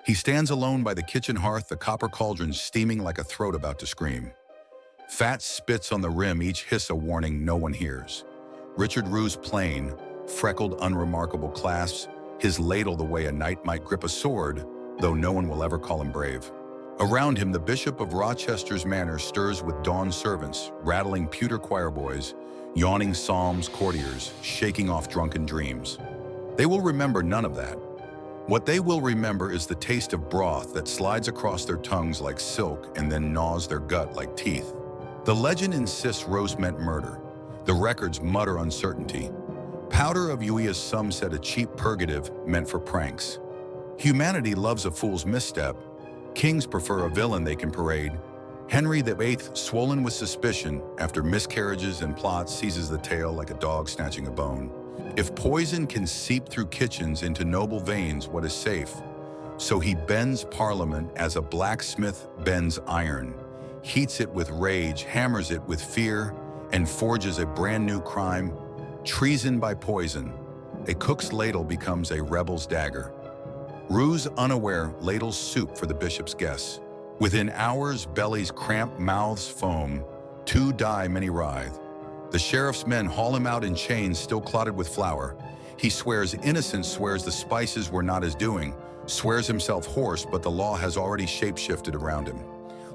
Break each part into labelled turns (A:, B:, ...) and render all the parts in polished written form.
A: He stands alone by the kitchen hearth, the copper cauldron steaming like a throat about to scream. Fat spits on the rim each hiss a warning no one hears. Richard Roose plain, freckled, unremarkable clasps, his ladle the way a knight might grip a sword, though no one will ever call him brave. Around him, the Bishop of Rochester's manor stirs with dawn servants, rattling pewter choir boys, yawning psalms courtiers, shaking off drunken dreams. They will remember none of that. What they will remember is the taste of broth that slides across their tongues like silk and then gnaws their gut like teeth. The legend insists roast meant murder. The records mutter uncertainty. Powder of Uy, as some said, a cheap purgative meant for pranks. Humanity loves a fool's misstep. Kings prefer a villain they can parade. Henry VIII, swollen with suspicion after miscarriages and plots, seizes the tail like a dog snatching a bone. If poison can seep through kitchens into noble veins, what is safe? So he bends Parliament as a blacksmith bends iron, heats it with rage, hammers it with fear, and forges a brand new crime: treason by poison. A cook's ladle becomes a rebel's dagger. Roose, unaware, ladles soup for the bishop's guests. Within hours, bellies cramp, mouths foam. 2 die, many writhe. The sheriff's men haul him out in chains still clotted with flour. He swears innocence, swears the spices were not his doing, swears himself hoarse, but the law has already shape-shifted around him.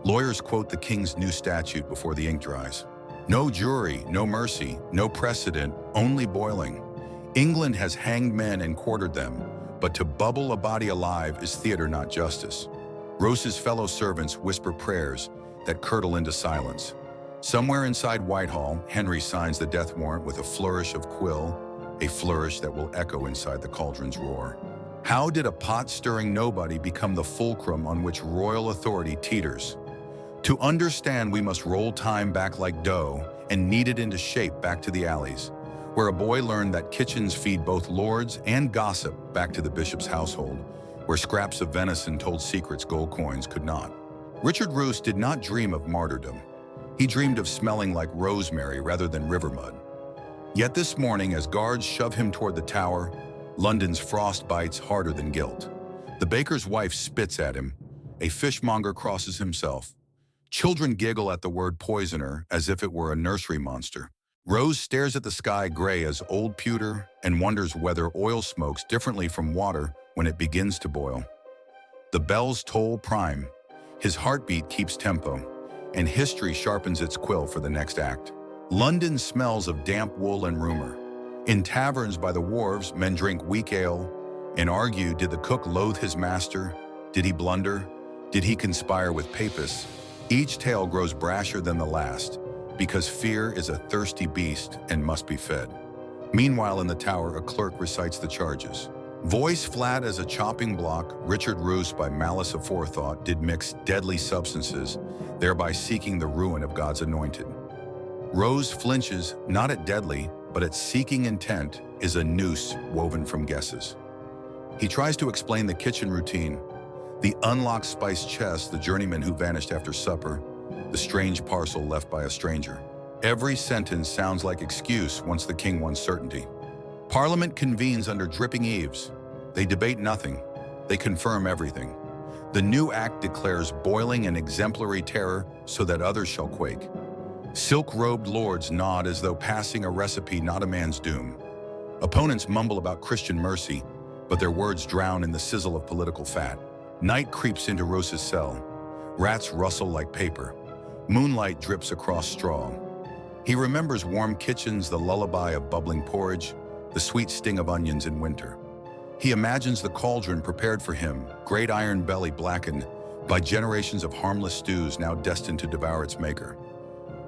A: Lawyers quote the king's new statute before the ink dries. No jury, no mercy, no precedent, only boiling. England has hanged men and quartered them, but to bubble a body alive is theater, not justice. Roose's fellow servants whisper prayers that curdle into silence. Somewhere inside Whitehall, Henry signs the death warrant with a flourish of quill, a flourish that will echo inside the cauldron's roar. How did a pot-stirring nobody become the fulcrum on which royal authority teeters? To understand, we must roll time back like dough and knead it into shape back to the alleys, where a boy learned that kitchens feed both lords and gossip back to the bishop's household, where scraps of venison told secrets gold coins could not. Richard Roose did not dream of martyrdom. He dreamed of smelling like rosemary rather than river mud. Yet this morning, as guards shove him toward the tower, London's frost bites harder than guilt. The baker's wife spits at him. A fishmonger crosses himself. Children giggle at the word poisoner as if it were a nursery monster. Rose stares at the sky gray as old pewter and wonders whether oil smokes differently from water when it begins to boil. The bells toll prime. His heartbeat keeps tempo, and history sharpens its quill for the next act. London smells of damp wool and rumor. In taverns by the wharves, men drink weak ale and argue, did the cook loathe his master? Did he blunder? Did he conspire with papists? Each tale grows brasher than the last, because fear is a thirsty beast and must be fed. Meanwhile, in the tower, a clerk recites the charges. Voice flat as a chopping block, Richard Roose, by malice aforethought, did mix deadly substances, thereby seeking the ruin of God's anointed. Rose flinches, not at deadly, but at seeking intent, is a noose woven from guesses. He tries to explain the kitchen routine, the unlocked spice chest, the journeyman who vanished after supper, the strange parcel left by a stranger. Every sentence sounds like excuse once the king wants certainty. Parliament convenes under dripping eaves. They debate nothing. They confirm everything. The new act declares boiling and exemplary terror so that others shall quake. Silk-robed lords nod as though passing a recipe, not a man's doom. Opponents mumble about Christian mercy, but their words drown in the sizzle of political fat. Night creeps into Roose's cell. Rats rustle like paper. Moonlight drips across straw. He remembers warm kitchens, the lullaby of bubbling porridge, the sweet sting of onions in winter. He imagines the cauldron prepared for him, great iron belly blackened by generations of harmless stews now destined to devour its maker.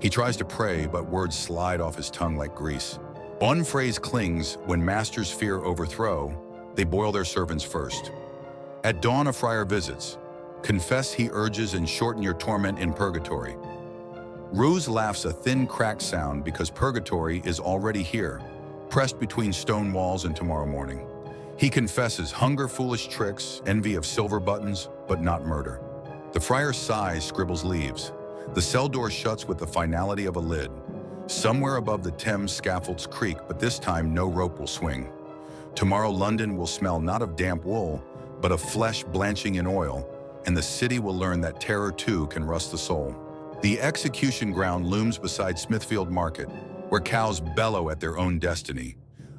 A: He tries to pray, but words slide off his tongue like grease. One phrase clings: when masters fear overthrow, they boil their servants first. At dawn a friar visits. Confess, he urges, and shorten your torment in purgatory. Roose laughs a thin cracked sound because purgatory is already here, pressed between stone walls and tomorrow morning. He confesses hunger, foolish tricks, envy of silver buttons, but not murder. The friar sighs, scribbles, leaves. The cell door shuts with the finality of a lid. Somewhere above the Thames scaffolds creak, but this time no rope will swing. Tomorrow London will smell not of damp wool, but of flesh blanching in oil, and the city will learn that terror too can rust the soul. The execution ground looms beside Smithfield Market, where cows bellow at their own destiny.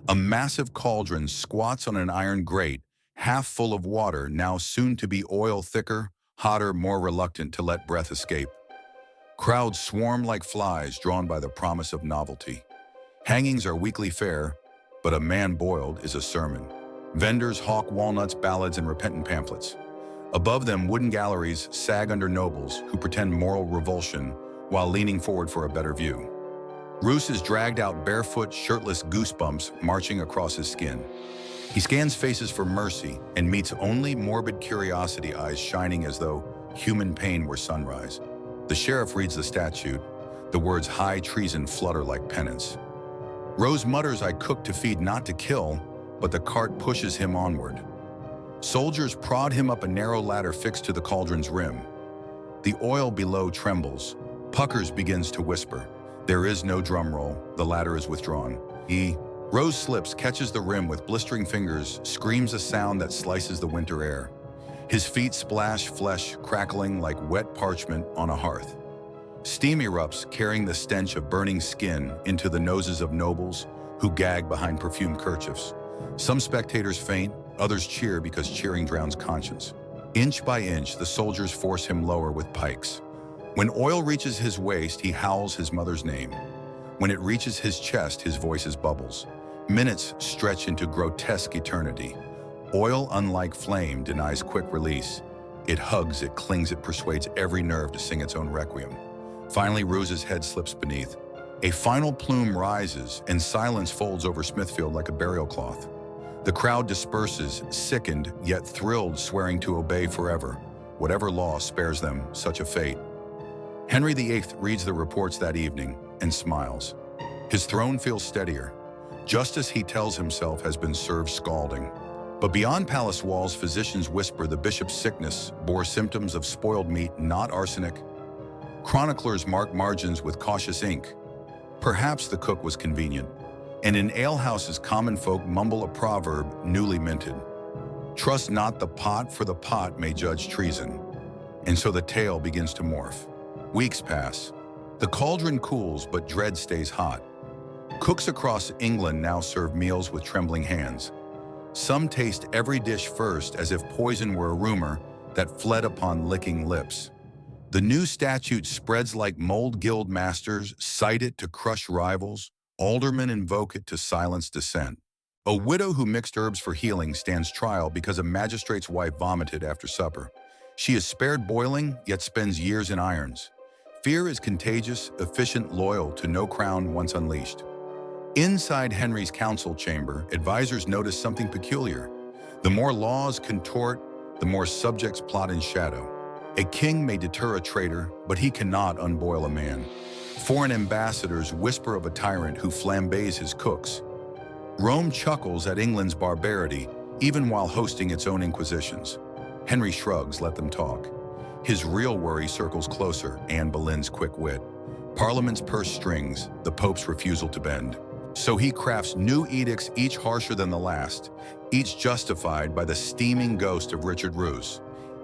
A: A massive cauldron squats on an iron grate, half full of water, now soon to be oil thicker, hotter, more reluctant to let breath escape. Crowds swarm like flies drawn by the promise of novelty. Hangings are weekly fare, but a man boiled is a sermon. Vendors hawk walnuts, ballads, and repentant pamphlets. Above them, wooden galleries sag under nobles who pretend moral revulsion while leaning forward for a better view. Roose is dragged out barefoot, shirtless, goosebumps marching across his skin. He scans faces for mercy and meets only morbid curiosity, eyes shining as though human pain were sunrise. The sheriff reads the statute. The words high treason flutter like penance. Rose mutters, "I cook to feed, not to kill," but the cart pushes him onward. Soldiers prod him up a narrow ladder fixed to the cauldron's rim. The oil below trembles. Puckers begins to whisper. There is no drum roll. The ladder is withdrawn. Rose slips, catches the rim with blistering fingers, screams a sound that slices the winter air. His feet splash flesh, crackling like wet parchment on a hearth. Steam erupts, carrying the stench of burning skin into the noses of nobles who gag behind perfumed kerchiefs. Some spectators faint, others cheer because cheering drowns conscience. Inch by inch, the soldiers force him lower with pikes. When oil reaches his waist, he howls his mother's name. When it reaches his chest, his voice is bubbles. Minutes stretch into grotesque eternity. Oil, unlike flame, denies quick release. It hugs, it clings, it persuades every nerve to sing its own requiem. Finally, Roose's head slips beneath. A final plume rises, and silence folds over Smithfield like a burial cloth. The crowd disperses, sickened yet thrilled, swearing to obey forever. Whatever law spares them such a fate. Henry VIII reads the reports that evening and smiles. His throne feels steadier. Justice, he tells himself, has been served scalding. But beyond palace walls, physicians whisper the bishop's sickness bore symptoms of spoiled meat, not arsenic. Chroniclers mark margins with cautious ink. Perhaps the cook was convenient. And in alehouses, common folk mumble a proverb newly minted. Trust not the pot, for the pot may judge treason. And so the tale begins to morph. Weeks pass. The cauldron cools, but dread stays hot. Cooks across England now serve meals with trembling hands. Some taste every dish first, as if poison were a rumor that fled upon licking lips. The new statute spreads like mold. Guild masters cite it to crush rivals. Aldermen invoke it to silence dissent. A widow who mixed herbs for healing stands trial because a magistrate's wife vomited after supper. She is spared boiling, yet spends years in irons. Fear is contagious, efficient, loyal to no crown once unleashed. Inside Henry's council chamber, advisors notice something peculiar. The more laws contort, the more subjects plot in shadow. A king may deter a traitor, but he cannot unboil a man. Foreign ambassadors whisper of a tyrant who flambés his cooks. Rome chuckles at England's barbarity, even while hosting its own inquisitions. Henry shrugs, let them talk. His real worry circles closer: Anne Boleyn's quick wit, Parliament's purse strings, the Pope's refusal to bend. So he crafts new edicts, each harsher than the last, each justified by the steaming ghost of Richard Roose.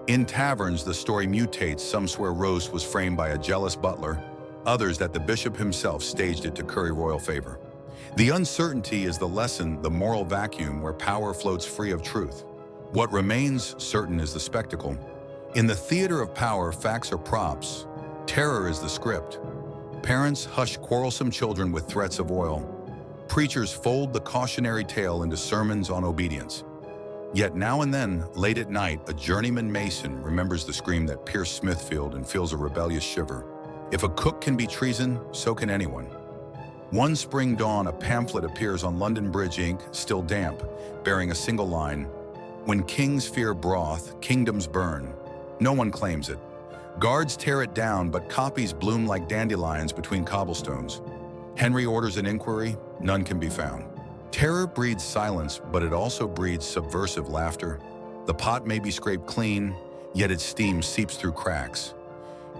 A: In taverns, the story mutates. Some swear Roose was framed by a jealous butler, others that the bishop himself staged it to curry royal favor. The uncertainty is the lesson, the moral vacuum where power floats free of truth. What remains certain is the spectacle. In the theater of power, facts are props. Terror is the script. Parents hush quarrelsome children with threats of oil. Preachers fold the cautionary tale into sermons on obedience. Yet now and then, late at night, a journeyman mason remembers the scream that pierced Smithfield and feels a rebellious shiver. If a cook can be treason, so can anyone. One spring dawn, a pamphlet appears on London Bridge ink, still damp, bearing a single line: "When kings fear broth, kingdoms burn." No one claims it. Guards tear it down, but copies bloom like dandelions between cobblestones. Henry orders an inquiry, none can be found. Terror breeds silence, but it also breeds subversive laughter. The pot may be scraped clean, yet its steam seeps through cracks.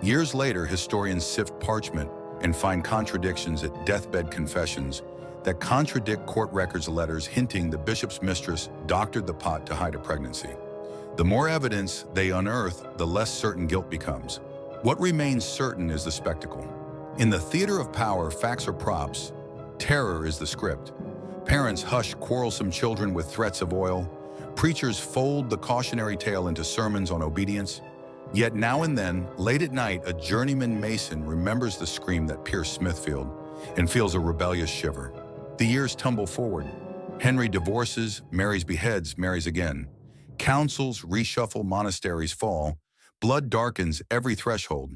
A: Years later, historians sift parchment and find contradictions at deathbed confessions that contradict court records, letters hinting the bishop's mistress doctored the pot to hide a pregnancy. The more evidence they unearth, the less certain guilt becomes. What remains certain is the spectacle. In the theater of power, facts are props, terror is the script. Parents hush quarrelsome children with threats of oil. Preachers fold the cautionary tale into sermons on obedience. Yet now and then, late at night, a journeyman mason remembers the scream that pierced Smithfield and feels a rebellious shiver. The years tumble forward. Henry divorces, marries, beheads, marries again. Councils reshuffle, monasteries fall. Blood darkens every threshold.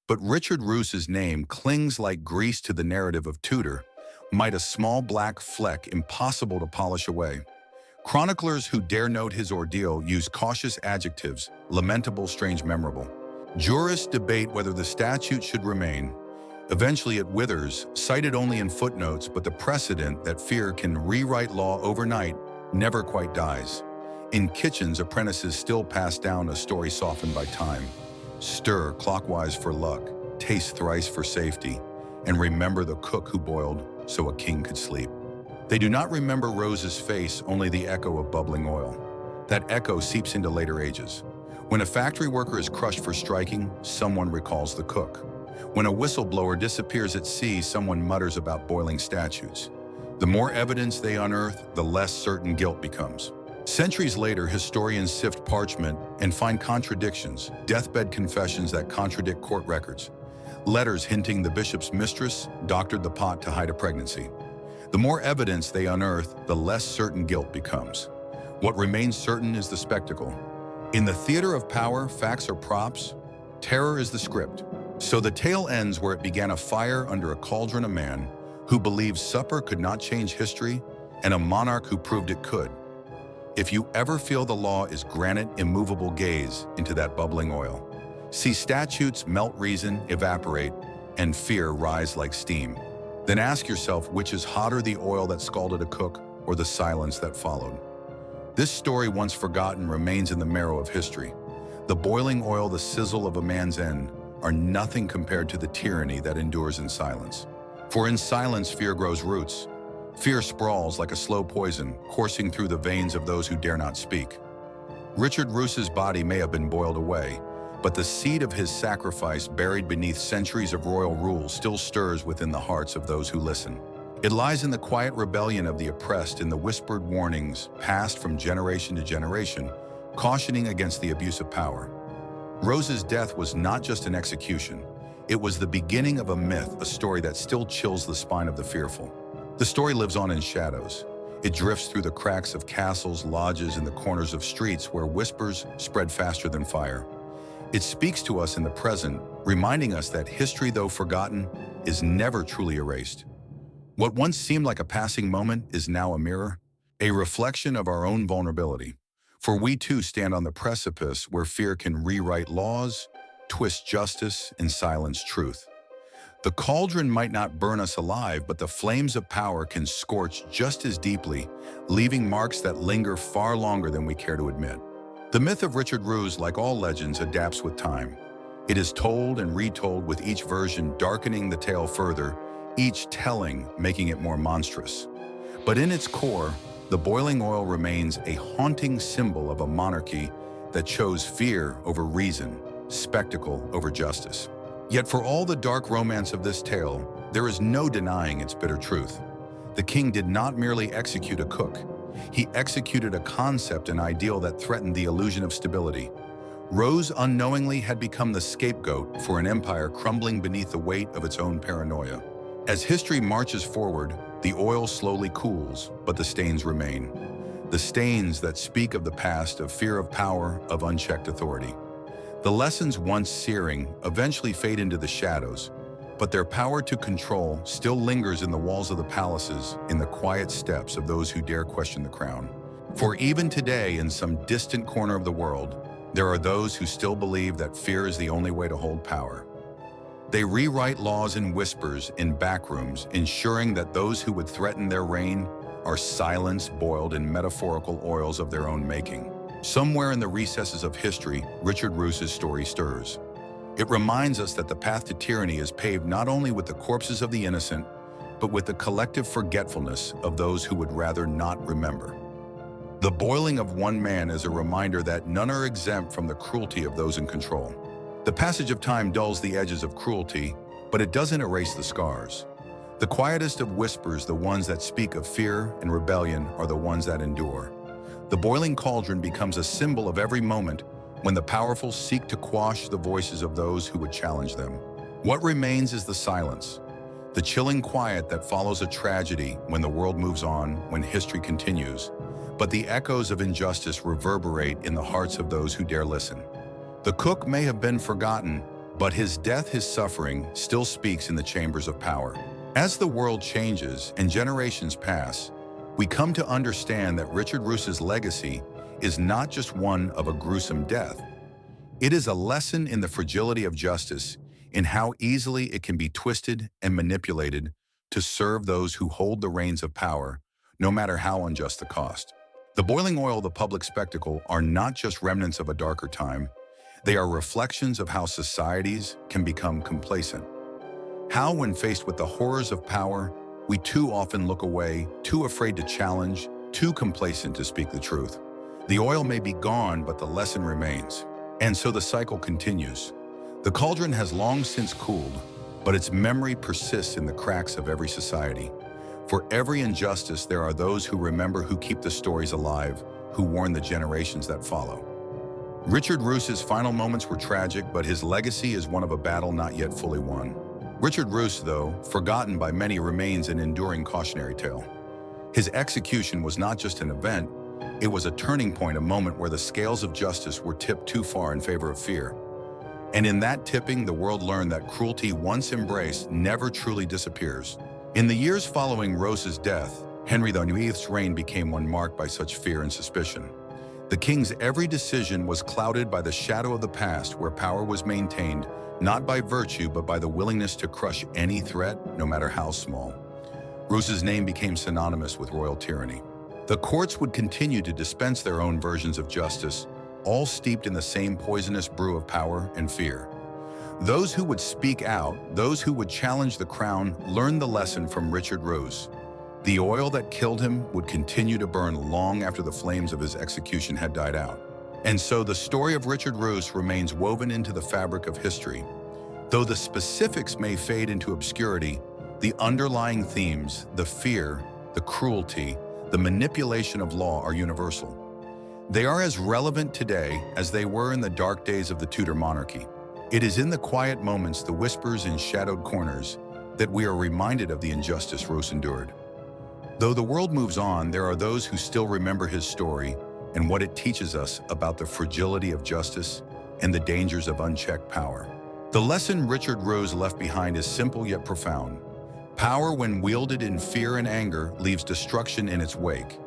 A: But Richard Roose's name clings like grease to the narrative of Tudor, might a small black fleck impossible to polish away. Chroniclers who dare note his ordeal use cautious adjectives, lamentable, strange, memorable. Jurists debate whether the statute should remain. Eventually it withers, cited only in footnotes, but the precedent that fear can rewrite law overnight never quite dies. In kitchens, apprentices still pass down a story softened by time. Stir clockwise for luck, taste thrice for safety, and remember the cook who boiled so a king could sleep. They do not remember Rose's face, only the echo of bubbling oil. That echo seeps into later ages. When a factory worker is crushed for striking, someone recalls the cook. When a whistleblower disappears at sea, someone mutters about boiling statutes. The more evidence they unearth, the less certain guilt becomes. Centuries later, historians sift parchment and find contradictions, deathbed confessions that contradict court records, letters hinting the bishop's mistress doctored the pot to hide a pregnancy. The more evidence they unearth, the less certain guilt becomes. What remains certain is the spectacle. In the theater of power, facts are props, terror is the script. So the tale ends where it began: a fire under a cauldron, a man who believed supper could not change history, and a monarch who proved it could. If you ever feel the law is granite, immovable, gaze into that bubbling oil. See statutes melt reason, evaporate, and fear rise like steam. Then ask yourself, which is hotter, the oil that scalded a cook or the silence that followed? This story, once forgotten, remains in the marrow of history. The boiling oil, the sizzle of a man's end, are nothing compared to the tyranny that endures in silence. For in silence, fear grows roots. Fear sprawls like a slow poison, coursing through the veins of those who dare not speak. Richard Roose's body may have been boiled away, but the seed of his sacrifice, buried beneath centuries of royal rule, still stirs within the hearts of those who listen. It lies in the quiet rebellion of the oppressed, in the whispered warnings passed from generation to generation, cautioning against the abuse of power. Rose's death was not just an execution. It was the beginning of a myth, a story that still chills the spine of the fearful. The story lives on in shadows. It drifts through the cracks of castles, lodges, and the corners of streets where whispers spread faster than fire. It speaks to us in the present, reminding us that history, though forgotten, is never truly erased. What once seemed like a passing moment is now a mirror, a reflection of our own vulnerability. For we too stand on the precipice where fear can rewrite laws, twist justice, and silence truth. The cauldron might not burn us alive, but the flames of power can scorch just as deeply, leaving marks that linger far longer than we care to admit. The myth of Richard Roose, like all legends, adapts with time. It is told and retold, with each version darkening the tale further, each telling making it more monstrous. But in its core, the boiling oil remains a haunting symbol of a monarchy that chose fear over reason, spectacle over justice. Yet for all the dark romance of this tale, there is no denying its bitter truth. The king did not merely execute a cook. He executed a concept, an ideal that threatened the illusion of stability. Rose unknowingly had become the scapegoat for an empire crumbling beneath the weight of its own paranoia. As history marches forward, the oil slowly cools, but the stains remain. The stains that speak of the past, of fear of power, of unchecked authority. The lessons once searing eventually fade into the shadows, but their power to control still lingers in the walls of the palaces, in the quiet steps of those who dare question the crown. For even today, in some distant corner of the world, there are those who still believe that fear is the only way to hold power. They rewrite laws in whispers, in backrooms, ensuring that those who would threaten their reign are silenced, boiled in metaphorical oils of their own making. Somewhere in the recesses of history, Richard Roose's story stirs. It reminds us that the path to tyranny is paved not only with the corpses of the innocent, but with the collective forgetfulness of those who would rather not remember. The boiling of one man is a reminder that none are exempt from the cruelty of those in control. The passage of time dulls the edges of cruelty, but it doesn't erase the scars. The quietest of whispers, the ones that speak of fear and rebellion, are the ones that endure. The boiling cauldron becomes a symbol of every moment when the powerful seek to quash the voices of those who would challenge them. What remains is the silence, the chilling quiet that follows a tragedy when the world moves on, when history continues. But the echoes of injustice reverberate in the hearts of those who dare listen. The cook may have been forgotten, but his death, his suffering, still speaks in the chambers of power. As the world changes and generations pass, we come to understand that Richard Roose's legacy is not just one of a gruesome death. It is a lesson in the fragility of justice, in how easily it can be twisted and manipulated to serve those who hold the reins of power, no matter how unjust the cost. The boiling oil, the public spectacle, are not just remnants of a darker time. They are reflections of how societies can become complacent. How, when faced with the horrors of power, we too often look away, too afraid to challenge, too complacent to speak the truth. The oil may be gone, but the lesson remains. And so the cycle continues. The cauldron has long since cooled, but its memory persists in the cracks of every society. For every injustice, there are those who remember, who keep the stories alive, who warn the generations that follow. Richard Roose's final moments were tragic, but his legacy is one of a battle not yet fully won. Richard Roose, though forgotten by many, remains an enduring cautionary tale. His execution was not just an event, it was a turning point, a moment where the scales of justice were tipped too far in favor of fear. And in that tipping, the world learned that cruelty, once embraced, never truly disappears. In the years following Roose's death, Henry VIII's reign became one marked by such fear and suspicion. The king's every decision was clouded by the shadow of the past, where power was maintained not by virtue but by the willingness to crush any threat, no matter how small. Roose's name became synonymous with royal tyranny. The courts would continue to dispense their own versions of justice, all steeped in the same poisonous brew of power and fear. Those who would speak out, those who would challenge the crown, learned the lesson from Richard Roose. The oil that killed him would continue to burn long after the flames of his execution had died out. And so the story of Richard Roose remains woven into the fabric of history. Though the specifics may fade into obscurity, the underlying themes, the fear, the cruelty, the manipulation of law are universal. They are as relevant today as they were in the dark days of the Tudor monarchy. It is in the quiet moments, the whispers in shadowed corners, that we are reminded of the injustice Roose endured. Though the world moves on, there are those who still remember his story and what it teaches us about the fragility of justice and the dangers of unchecked power. The lesson Richard Roose left behind is simple yet profound. Power, when wielded in fear and anger, leaves destruction in its wake.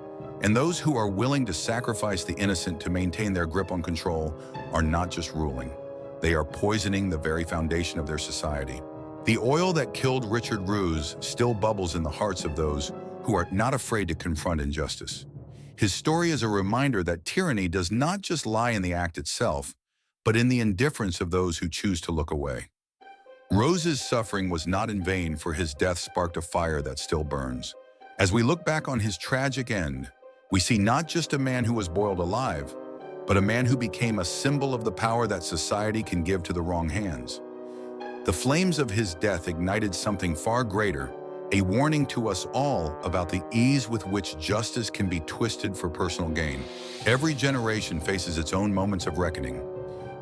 A: And those who are willing to sacrifice the innocent to maintain their grip on control are not just ruling. They are poisoning the very foundation of their society. The oil that killed Richard Roose still bubbles in the hearts of those who are not afraid to confront injustice. His story is a reminder that tyranny does not just lie in the act itself, but in the indifference of those who choose to look away. Roose's suffering was not in vain, for his death sparked a fire that still burns. As we look back on his tragic end, we see not just a man who was boiled alive, but a man who became a symbol of the power that society can give to the wrong hands. The flames of his death ignited something far greater, a warning to us all about the ease with which justice can be twisted for personal gain. Every generation faces its own moments of reckoning.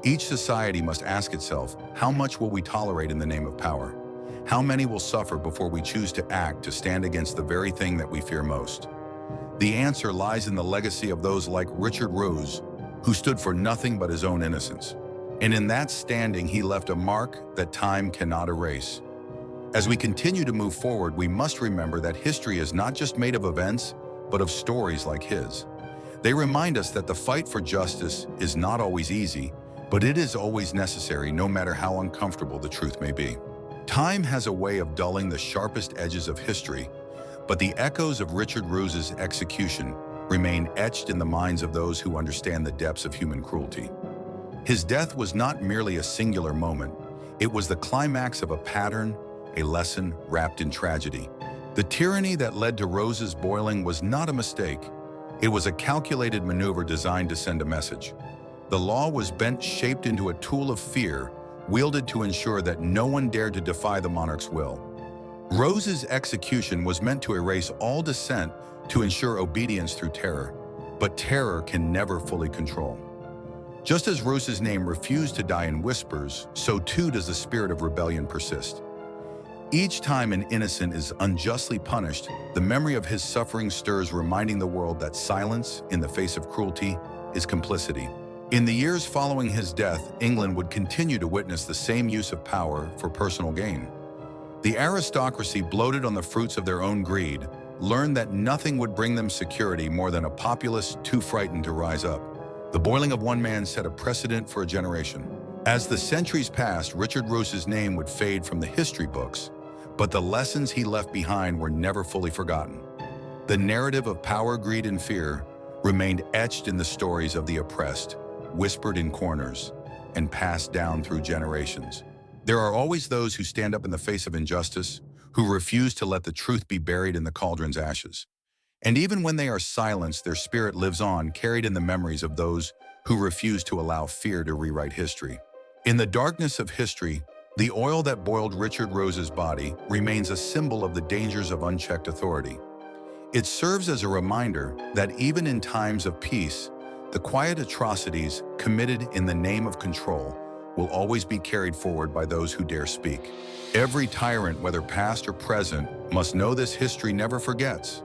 A: Each society must ask itself, how much will we tolerate in the name of power? How many will suffer before we choose to act, to stand against the very thing that we fear most? The answer lies in the legacy of those like Richard Roose, who stood for nothing but his own innocence. And in that standing, he left a mark that time cannot erase. As we continue to move forward, we must remember that history is not just made of events, but of stories like his. They remind us that the fight for justice is not always easy, but it is always necessary, no matter how uncomfortable the truth may be. Time has a way of dulling the sharpest edges of history, but the echoes of Richard Roose's execution remain etched in the minds of those who understand the depths of human cruelty. His death was not merely a singular moment, it was the climax of a pattern, a lesson wrapped in tragedy. The tyranny that led to Roose's boiling was not a mistake. It was a calculated maneuver designed to send a message. The law was shaped into a tool of fear, wielded to ensure that no one dared to defy the monarch's will. Roose's execution was meant to erase all dissent, to ensure obedience through terror. But terror can never fully control. Just as Roose's name refused to die in whispers, so too does the spirit of rebellion persist. Each time an innocent is unjustly punished, the memory of his suffering stirs, reminding the world that silence in the face of cruelty is complicity. In the years following his death, England would continue to witness the same use of power for personal gain. The aristocracy, bloated on the fruits of their own greed, learned that nothing would bring them security more than a populace too frightened to rise up. The boiling of one man set a precedent for a generation. As the centuries passed, Richard Roose's name would fade from the history books, but the lessons he left behind were never fully forgotten. The narrative of power, greed, and fear remained etched in the stories of the oppressed, whispered in corners, and passed down through generations. There are always those who stand up in the face of injustice, who refuse to let the truth be buried in the cauldron's ashes. And even when they are silenced, their spirit lives on, carried in the memories of those who refuse to allow fear to rewrite history. In the darkness of history, the oil that boiled Richard Roose's body remains a symbol of the dangers of unchecked authority. It serves as a reminder that even in times of peace, the quiet atrocities committed in the name of control will always be carried forward by those who dare speak. Every tyrant, whether past or present, must know this history never forgets.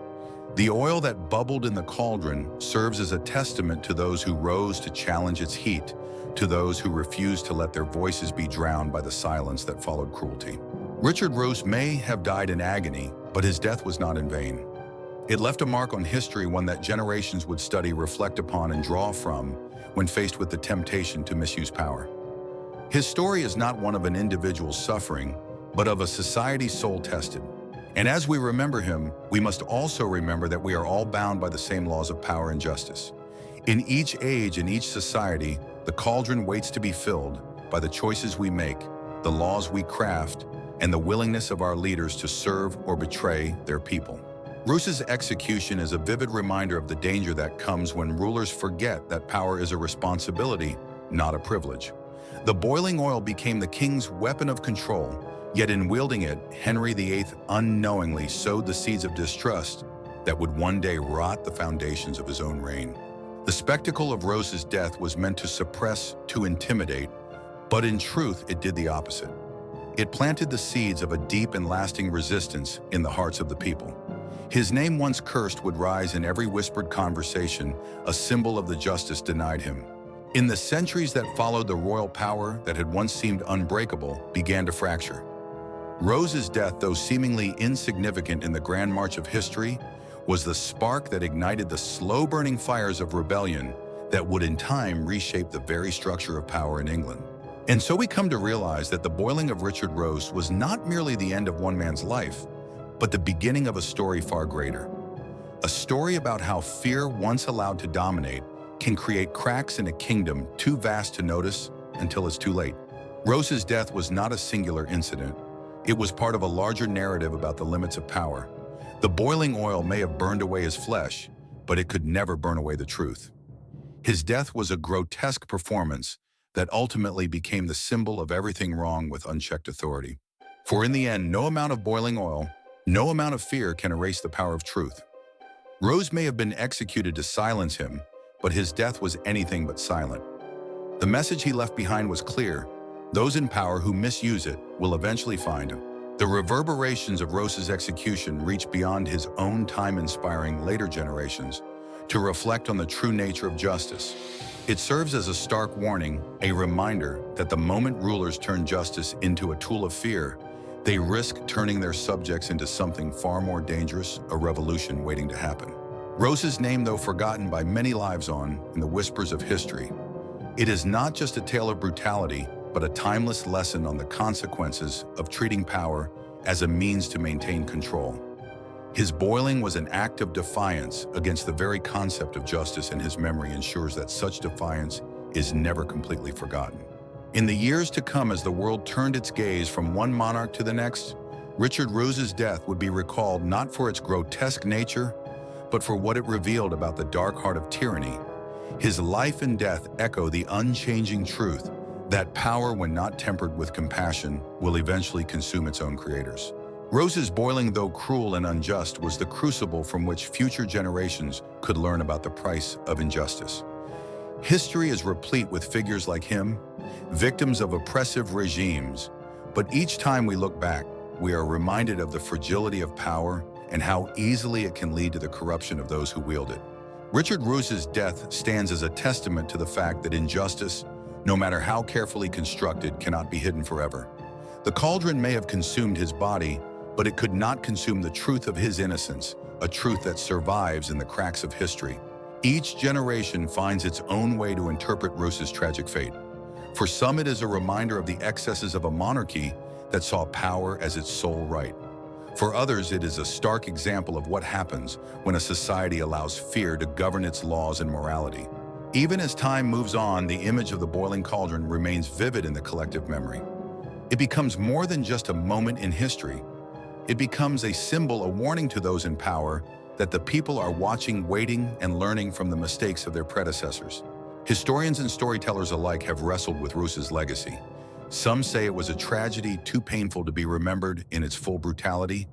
A: The oil that bubbled in the cauldron serves as a testament to those who rose to challenge its heat, to those who refused to let their voices be drowned by the silence that followed cruelty. Richard Roose may have died in agony, but his death was not in vain. It left a mark on history, one that generations would study, reflect upon, and draw from when faced with the temptation to misuse power. His story is not one of an individual's suffering, but of a society soul-tested. And as we remember him, we must also remember that we are all bound by the same laws of power and justice. In each age, in each society, the cauldron waits to be filled by the choices we make, the laws we craft, and the willingness of our leaders to serve or betray their people. Roose's execution is a vivid reminder of the danger that comes when rulers forget that power is a responsibility, not a privilege. The boiling oil became the king's weapon of control, yet in wielding it, Henry VIII unknowingly sowed the seeds of distrust that would one day rot the foundations of his own reign. The spectacle of Roose's death was meant to suppress, to intimidate, but in truth, it did the opposite. It planted the seeds of a deep and lasting resistance in the hearts of the people. His name, once cursed, would rise in every whispered conversation, a symbol of the justice denied him. In the centuries that followed, the royal power that had once seemed unbreakable began to fracture. Roose's death, though seemingly insignificant in the grand march of history, was the spark that ignited the slow-burning fires of rebellion that would in time reshape the very structure of power in England. And so we come to realize that the boiling of Richard Roose was not merely the end of one man's life, but the beginning of a story far greater. A story about how fear, once allowed to dominate, can create cracks in a kingdom too vast to notice until it's too late. Roose's death was not a singular incident. It was part of a larger narrative about the limits of power. The boiling oil may have burned away his flesh, but it could never burn away the truth. His death was a grotesque performance that ultimately became the symbol of everything wrong with unchecked authority. For in the end, no amount of boiling oil, no amount of fear can erase the power of truth. Roose may have been executed to silence him, but his death was anything but silent. The message he left behind was clear. Those in power who misuse it will eventually find him. The reverberations of Roose's execution reached beyond his own time, inspiring later generations to reflect on the true nature of justice. It serves as a stark warning, a reminder that the moment rulers turn justice into a tool of fear, they risk turning their subjects into something far more dangerous, a revolution waiting to happen. Roose's name, though forgotten by many lives on in the whispers of history, it is not just a tale of brutality, but a timeless lesson on the consequences of treating power as a means to maintain control. His boiling was an act of defiance against the very concept of justice, and his memory ensures that such defiance is never completely forgotten. In the years to come, as the world turned its gaze from one monarch to the next, Richard Roose's death would be recalled not for its grotesque nature, but for what it revealed about the dark heart of tyranny. His life and death echo the unchanging truth that power, when not tempered with compassion, will eventually consume its own creators. Roose's boiling, though cruel and unjust, was the crucible from which future generations could learn about the price of injustice. History is replete with figures like him, victims of oppressive regimes, but each time we look back, we are reminded of the fragility of power and how easily it can lead to the corruption of those who wield it. Richard Roose's death stands as a testament to the fact that injustice, no matter how carefully constructed, cannot be hidden forever. The cauldron may have consumed his body, but it could not consume the truth of his innocence, a truth that survives in the cracks of history. Each generation finds its own way to interpret Roose's tragic fate. For some, it is a reminder of the excesses of a monarchy that saw power as its sole right. For others, it is a stark example of what happens when a society allows fear to govern its laws and morality. Even as time moves on, the image of the boiling cauldron remains vivid in the collective memory. It becomes more than just a moment in history. It becomes a symbol, a warning to those in power that the people are watching, waiting, and learning from the mistakes of their predecessors. Historians and storytellers alike have wrestled with Roose's legacy. Some say it was a tragedy too painful to be remembered in its full brutality,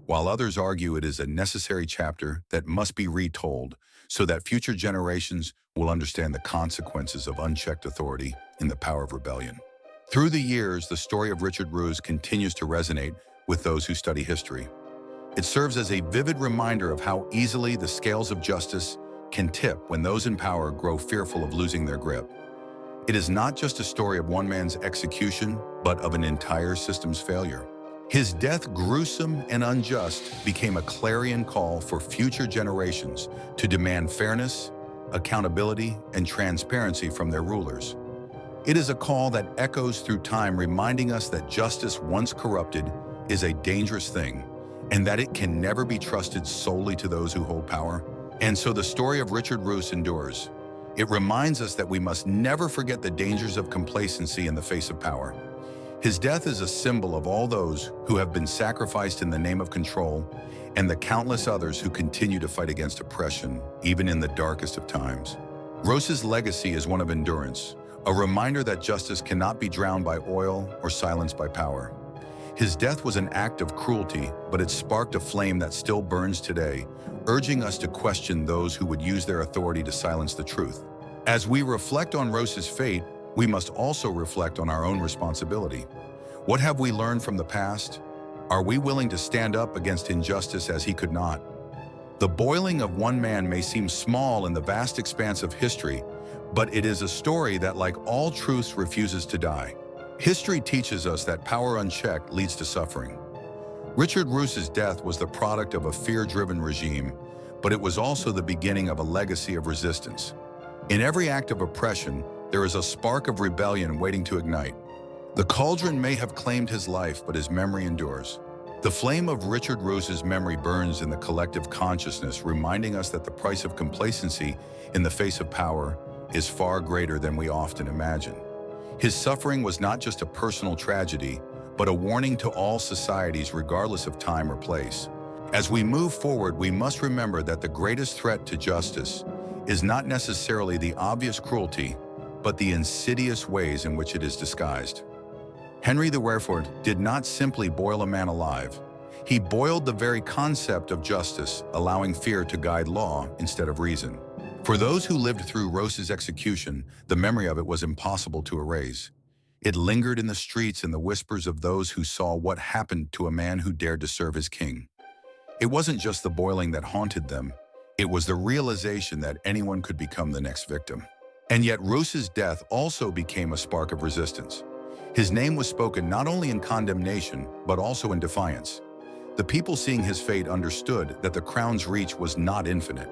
A: while others argue it is a necessary chapter that must be retold so that future generations will understand the consequences of unchecked authority in the power of rebellion. Through the years, the story of Richard Roose continues to resonate with those who study history. It serves as a vivid reminder of how easily the scales of justice can tip when those in power grow fearful of losing their grip. It is not just a story of one man's execution, but of an entire system's failure. His death, gruesome and unjust, became a clarion call for future generations to demand fairness, accountability, and transparency from their rulers. It is a call that echoes through time, reminding us that justice, once corrupted, is a dangerous thing, and that it can never be trusted solely to those who hold power. And so the story of Richard Roose endures. It reminds us that we must never forget the dangers of complacency in the face of power. His death is a symbol of all those who have been sacrificed in the name of control and the countless others who continue to fight against oppression, even in the darkest of times. Roose's legacy is one of endurance, a reminder that justice cannot be drowned by oil or silenced by power. His death was an act of cruelty, but it sparked a flame that still burns today, urging us to question those who would use their authority to silence the truth. As we reflect on Roose's fate, we must also reflect on our own responsibility. What have we learned from the past? Are we willing to stand up against injustice as he could not? The boiling of one man may seem small in the vast expanse of history, but it is a story that, like all truths, refuses to die. History teaches us that power unchecked leads to suffering. Richard Roose's death was the product of a fear-driven regime, but it was also the beginning of a legacy of resistance. In every act of oppression, there is a spark of rebellion waiting to ignite. The cauldron may have claimed his life, but his memory endures. The flame of Richard Roose's memory burns in the collective consciousness, reminding us that the price of complacency in the face of power is far greater than we often imagine. His suffering was not just a personal tragedy, but a warning to all societies regardless of time or place. As we move forward, we must remember that the greatest threat to justice is not necessarily the obvious cruelty, but the insidious ways in which it is disguised. Henry VIII did not simply boil a man alive. He boiled the very concept of justice, allowing fear to guide law instead of reason. For those who lived through Roose's execution, the memory of it was impossible to erase. It lingered in the streets and the whispers of those who saw what happened to a man who dared to serve his king. It wasn't just the boiling that haunted them, it was the realization that anyone could become the next victim. And yet Roose's death also became a spark of resistance. His name was spoken not only in condemnation, but also in defiance. The people seeing his fate understood that the crown's reach was not infinite.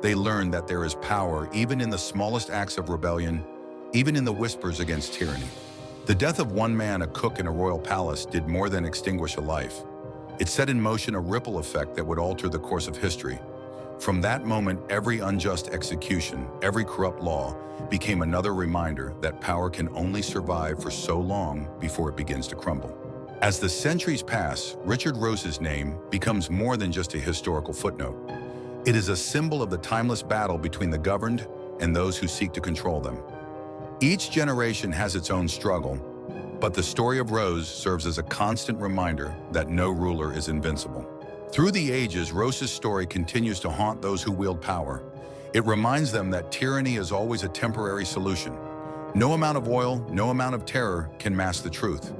A: They learned that there is power even in the smallest acts of rebellion, even in the whispers against tyranny. The death of one man, a cook in a royal palace, did more than extinguish a life. It set in motion a ripple effect that would alter the course of history. From that moment, every unjust execution, every corrupt law, became another reminder that power can only survive for so long before it begins to crumble. As the centuries pass, Richard Roose's name becomes more than just a historical footnote. It is a symbol of the timeless battle between the governed and those who seek to control them. Each generation has its own struggle, but the story of Roose serves as a constant reminder that no ruler is invincible. Through the ages, Roose's story continues to haunt those who wield power. It reminds them that tyranny is always a temporary solution. No amount of oil, no amount of terror can mask the truth.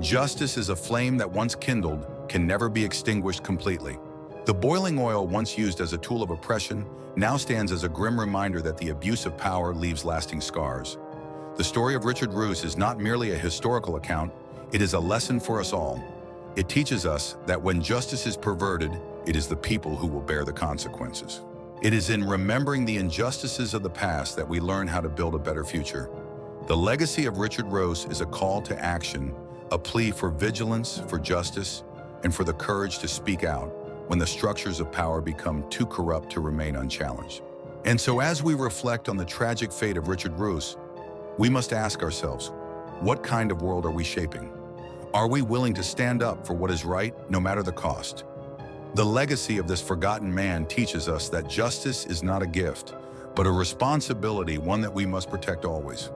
A: Justice is a flame that once kindled can never be extinguished completely. The boiling oil, once used as a tool of oppression, now stands as a grim reminder that the abuse of power leaves lasting scars. The story of Richard Roose is not merely a historical account, it is a lesson for us all. It teaches us that when justice is perverted, it is the people who will bear the consequences. It is in remembering the injustices of the past that we learn how to build a better future. The legacy of Richard Roose is a call to action, a plea for vigilance, for justice, and for the courage to speak out when the structures of power become too corrupt to remain unchallenged. And so as we reflect on the tragic fate of Richard Roose, we must ask ourselves, what kind of world are we shaping? Are we willing to stand up for what is right, no matter the cost? The legacy of this forgotten man teaches us that justice is not a gift, but a responsibility, one that we must protect always.